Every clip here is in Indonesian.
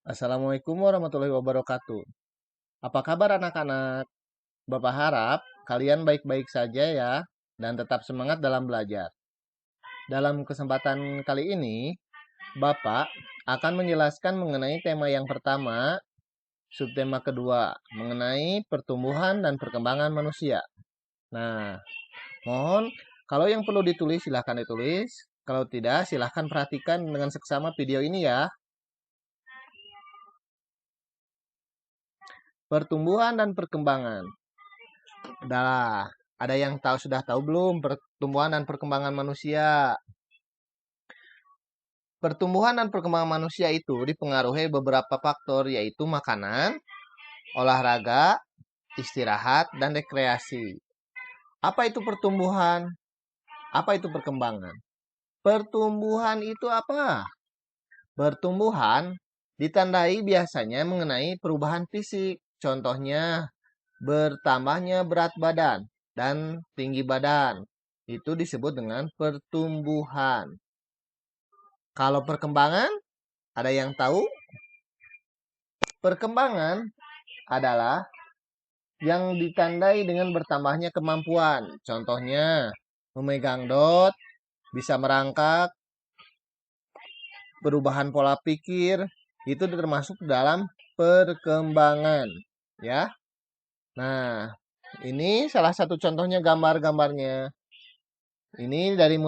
Assalamualaikum warahmatullahi wabarakatuh. Apa kabar anak-anak? Bapak harap kalian baik-baik saja ya dan tetap semangat dalam belajar. Dalam kesempatan kali ini, Bapak akan menjelaskan mengenai tema yang pertama, subtema kedua, mengenai pertumbuhan dan perkembangan manusia. Nah, mohon kalau yang perlu ditulis silahkan ditulis. Kalau tidak, silahkan perhatikan dengan seksama video ini ya. Pertumbuhan dan perkembangan. Udah, ada yang sudah tahu belum pertumbuhan dan perkembangan manusia? Pertumbuhan dan perkembangan manusia itu dipengaruhi beberapa faktor yaitu makanan, olahraga, istirahat, dan rekreasi. Apa itu pertumbuhan? Apa itu perkembangan? Pertumbuhan itu apa? Pertumbuhan ditandai biasanya mengenai perubahan fisik. Contohnya bertambahnya berat badan dan tinggi badan. Itu disebut dengan pertumbuhan. Kalau perkembangan, ada yang tahu? Perkembangan adalah yang ditandai dengan bertambahnya kemampuan. Contohnya, memegang dot, bisa merangkak, perubahan pola pikir, itu termasuk dalam perkembangan. Ya. Nah, ini salah satu contohnya gambar-gambarnya. Ini dari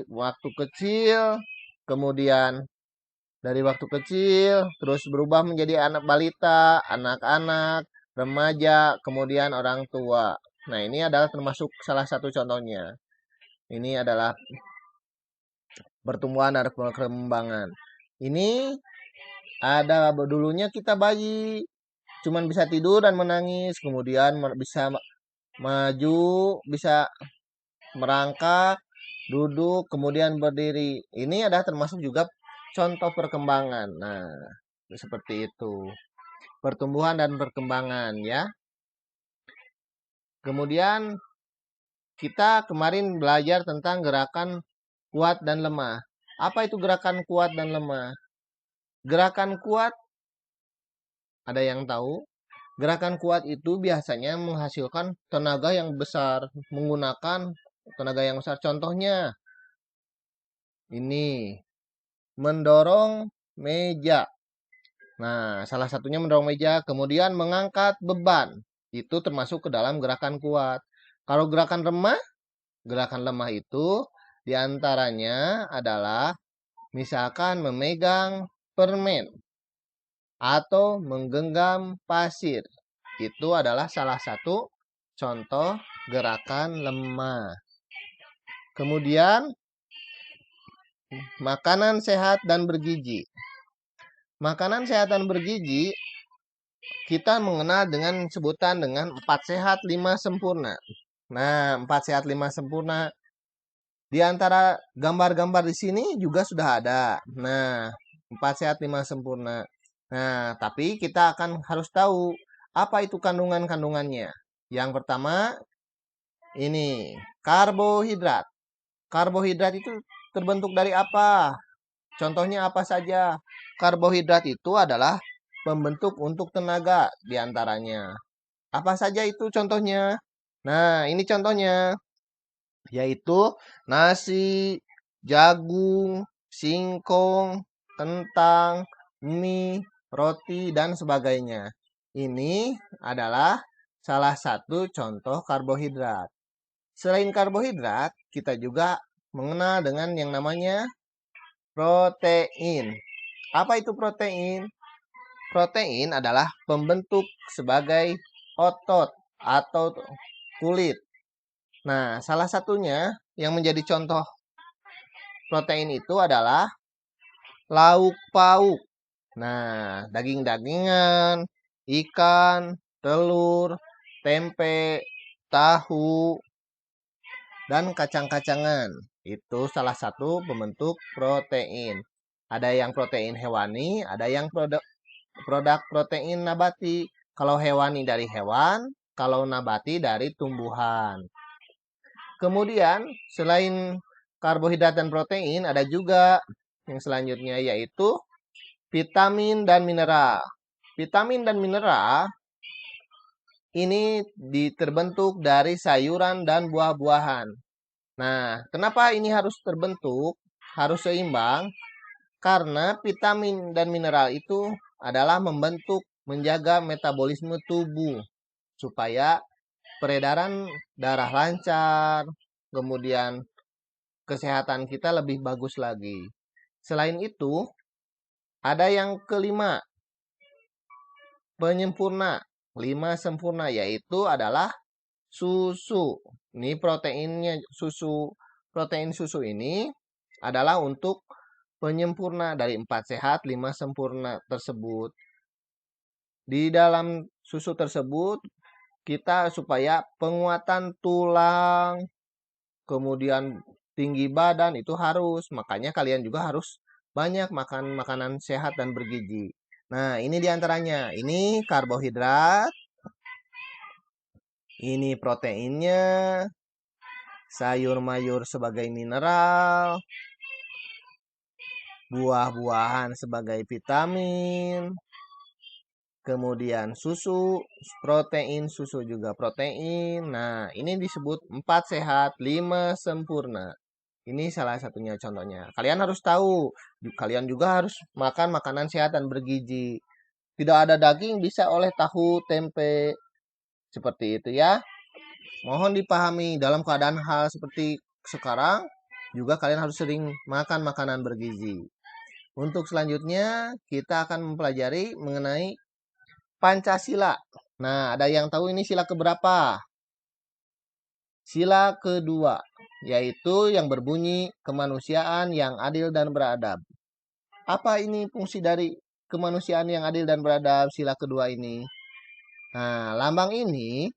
waktu kecil, kemudian dari waktu kecil, terus berubah menjadi anak balita, anak-anak, remaja, kemudian orang tua. Nah, ini adalah termasuk salah satu contohnya. Ini adalah pertumbuhan dan perkembangan. Ini ada dulunya kita bayi, cuman bisa tidur dan menangis, kemudian bisa maju, bisa merangkak, duduk, kemudian berdiri. Ini adalah termasuk juga contoh perkembangan. Nah, seperti itu. Pertumbuhan dan perkembangan ya. Kemudian kita kemarin belajar tentang gerakan kuat dan lemah. Apa itu gerakan kuat dan lemah? Gerakan kuat, ada yang tahu? Gerakan kuat itu biasanya menghasilkan tenaga yang besar, menggunakan tenaga yang besar. Contohnya, ini mendorong meja. Nah, salah satunya mendorong meja, kemudian mengangkat beban. Itu termasuk ke dalam gerakan kuat. Kalau gerakan lemah itu diantaranya adalah misalkan memegang permen atau menggenggam pasir. Itu adalah salah satu contoh gerakan lemah. Kemudian, makanan sehat dan bergizi. Makanan sehat dan bergizi kita mengenal dengan sebutan dengan 4 sehat 5 sempurna. Nah, 4 sehat 5 sempurna di antara gambar-gambar di sini juga sudah ada. Nah, 4 sehat 5 sempurna. Nah, tapi kita akan harus tahu apa itu kandungan-kandungannya. Yang pertama, ini karbohidrat. Karbohidrat itu terbentuk dari apa? Contohnya apa saja? Karbohidrat itu adalah pembentuk untuk tenaga diantaranya. Apa saja itu contohnya? Nah, ini contohnya. Yaitu nasi, jagung, singkong, kentang, mie, roti, dan sebagainya. Ini adalah salah satu contoh karbohidrat. Selain karbohidrat, kita juga mengenal dengan yang namanya protein. Apa itu protein? Protein adalah pembentuk sebagai otot atau kulit. Nah, salah satunya yang menjadi contoh protein itu adalah lauk pauk. Nah, daging-dagingan, ikan, telur, tempe, tahu, dan kacang-kacangan. Itu salah satu pembentuk protein. Ada yang protein hewani, ada yang produk protein nabati. Kalau hewani dari hewan, kalau nabati dari tumbuhan. Kemudian, selain karbohidrat dan protein, ada juga yang selanjutnya yaitu vitamin dan mineral. Vitamin dan mineral ini terbentuk dari sayuran dan buah-buahan. Nah, kenapa ini harus terbentuk, harus seimbang? Karena vitamin dan mineral itu adalah menjaga metabolisme tubuh supaya peredaran darah lancar, kemudian kesehatan kita lebih bagus lagi. Selain itu, ada yang kelima, penyempurna. 5 sempurna yaitu adalah susu. Ini proteinnya susu. Protein susu ini adalah untuk penyempurna dari 4 sehat, 5 sempurna tersebut. Di dalam susu tersebut kita supaya penguatan tulang, kemudian tinggi badan itu harus. Makanya kalian juga harus banyak makan makanan sehat dan bergizi. Nah, ini diantaranya. Ini karbohidrat, ini proteinnya, sayur-mayur sebagai mineral, buah-buahan sebagai vitamin, kemudian susu, protein, susu juga protein. Nah, ini disebut 4 sehat, 5 sempurna. Ini salah satunya contohnya. Kalian harus tahu, kalian juga harus makan makanan sehat dan bergizi. Tidak ada daging bisa oleh tahu, tempe. Seperti itu ya. Mohon dipahami dalam keadaan hal seperti sekarang, juga kalian harus sering makan makanan bergizi. Untuk selanjutnya, kita akan mempelajari mengenai Pancasila. Nah, ada yang tahu ini sila keberapa? Sila kedua, yaitu yang berbunyi kemanusiaan yang adil dan beradab. Apa ini fungsi dari kemanusiaan yang adil dan beradab sila kedua ini? Nah, lambangnya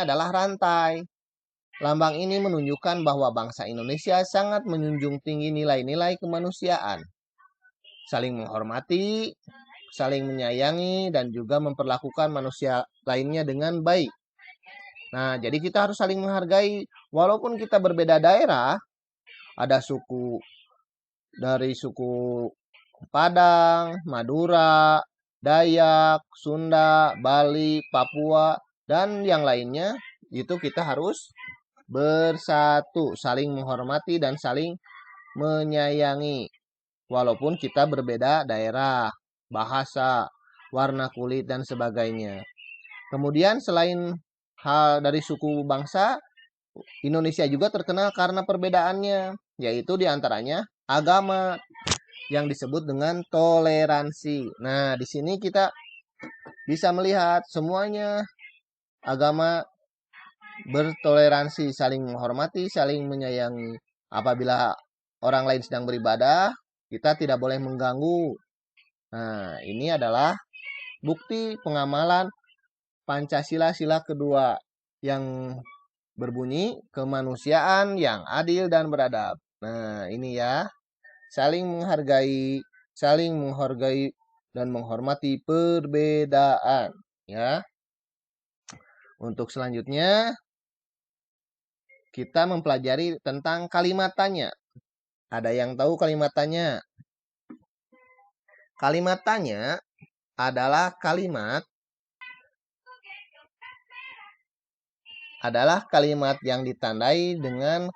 adalah rantai. Lambang ini menunjukkan bahwa bangsa Indonesia sangat menjunjung tinggi nilai-nilai kemanusiaan. Saling menghormati, saling menyayangi, dan juga memperlakukan manusia lainnya dengan baik. Nah, jadi kita harus saling menghargai. Walaupun kita berbeda daerah, ada dari suku Padang, Madura, Dayak, Sunda, Bali, Papua, dan yang lainnya, itu kita harus bersatu, saling menghormati dan saling menyayangi. Walaupun kita berbeda daerah, bahasa, warna kulit, dan sebagainya. Kemudian selain hal dari suku bangsa, Indonesia juga terkenal karena perbedaannya, yaitu diantaranya agama yang disebut dengan toleransi. Nah, di sini kita bisa melihat semuanya agama bertoleransi, saling menghormati, saling menyayangi. Apabila orang lain sedang beribadah, kita tidak boleh mengganggu. Nah, ini adalah bukti pengamalan Pancasila sila kedua yang berbunyi kemanusiaan yang adil dan beradab. Nah, ini ya, saling menghargai dan menghormati perbedaan, ya. Untuk selanjutnya kita mempelajari tentang kalimat tanya. Ada yang tahu kalimat tanya? Kalimat tanya adalah kalimat yang ditandai dengan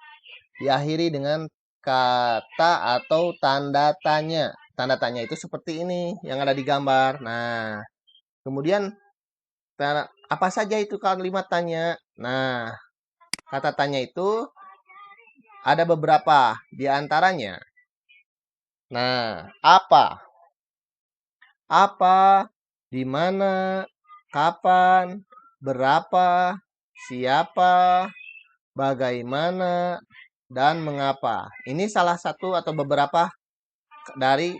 diakhiri dengan kata atau tanda tanya. Tanda tanya itu seperti ini yang ada di gambar. Nah, kemudian apa saja itu kalimat tanya? Nah, kata tanya itu ada beberapa di antaranya. Nah, apa? Apa? Di mana? Kapan? Berapa? Siapa? Bagaimana? Dan mengapa? Ini salah satu atau beberapa dari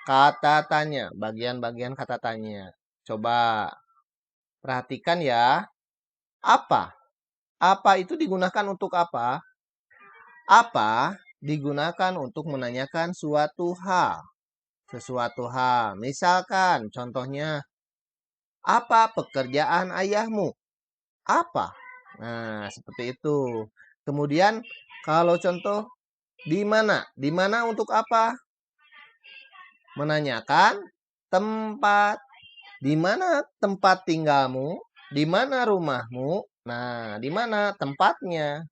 kata tanya, bagian-bagian kata tanya. Coba perhatikan ya. Apa? Apa itu digunakan untuk apa? Apa digunakan untuk menanyakan suatu hal. Sesuatu hal. Misalkan contohnya, apa pekerjaan ayahmu? Apa? Nah, seperti itu. Kemudian kalau contoh di mana? Di mana untuk apa? menanyakan tempat. Di mana tempat tinggalmu? Di mana rumahmu? Nah, di mana tempatnya?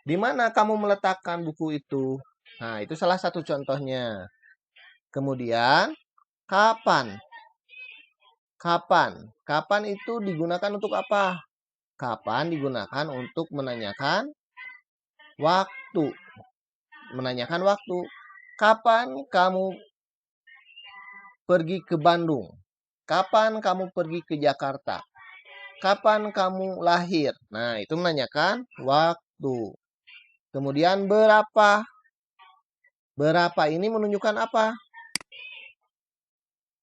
Di mana kamu meletakkan buku itu? Nah, itu salah satu contohnya. Kemudian, kapan? Kapan? Kapan itu digunakan untuk apa? Kapan digunakan untuk menanyakan waktu. Menanyakan waktu. Kapan kamu pergi ke Bandung? Kapan kamu pergi ke Jakarta? Kapan kamu lahir? Nah, itu menanyakan waktu. Kemudian berapa? Berapa ini menunjukkan apa?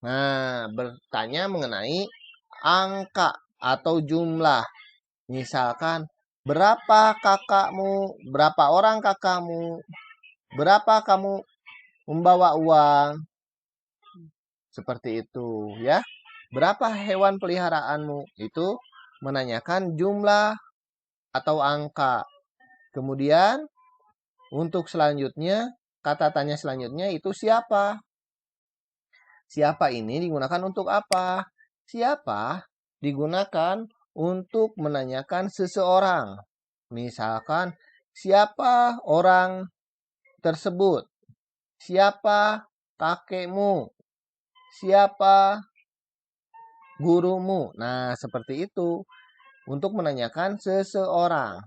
Nah, bertanya mengenai angka atau jumlah. Misalkan, berapa kakakmu? Berapa orang kakakmu? Berapa kamu membawa uang? Seperti itu, ya. Berapa hewan peliharaanmu? Itu menanyakan jumlah atau angka. Kemudian, untuk selanjutnya, kata tanya selanjutnya itu siapa? Siapa ini digunakan untuk apa? Siapa digunakan untuk menanyakan seseorang. Misalkan, siapa orang tersebut? Siapa kakekmu? Siapa gurumu? Nah, seperti itu. Untuk menanyakan seseorang.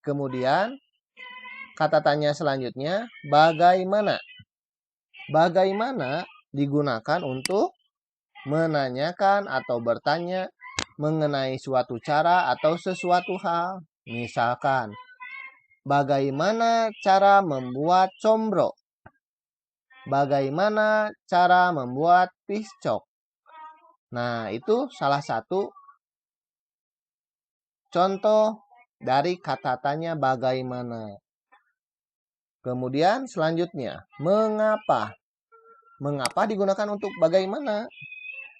Kemudian, kata tanya selanjutnya, bagaimana? Bagaimana digunakan untuk menanyakan atau bertanya mengenai suatu cara atau sesuatu hal. Misalkan, bagaimana cara membuat combro? Bagaimana cara membuat piscok? Nah, itu salah satu contoh dari kata tanya bagaimana. Kemudian selanjutnya, mengapa? Mengapa digunakan untuk bagaimana?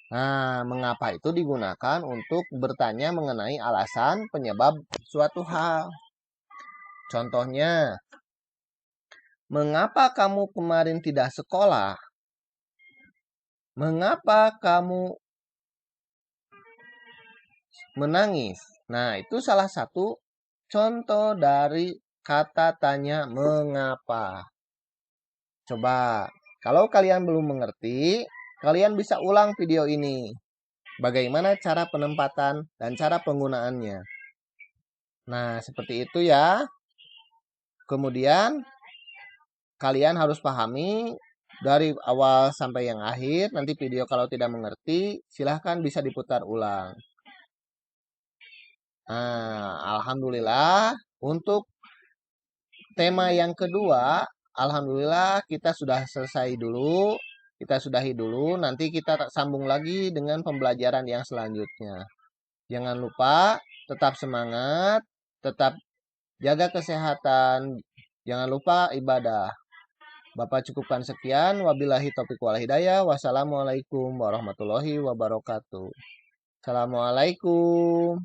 Nah, mengapa itu digunakan untuk bertanya mengenai alasan penyebab suatu hal. Contohnya, mengapa kamu kemarin tidak sekolah? Mengapa kamu menangis? Nah, itu salah satu contoh dari kata tanya mengapa. Coba, kalau kalian belum mengerti, kalian bisa ulang video ini. Bagaimana cara penempatan dan cara penggunaannya. Nah, seperti itu ya. Kemudian, kalian harus pahami dari awal sampai yang akhir. Nanti video kalau tidak mengerti, silahkan bisa diputar ulang. Nah, alhamdulillah untuk tema yang kedua, alhamdulillah kita sudah selesai dulu. Kita sudahi dulu, nanti kita sambung lagi dengan pembelajaran yang selanjutnya. Jangan lupa tetap semangat, tetap jaga kesehatan, jangan lupa ibadah. Bapak cukupkan sekian. Wabillahi taufiq wal hidayah. Wassalamualaikum warahmatullahi wabarakatuh. Assalamualaikum.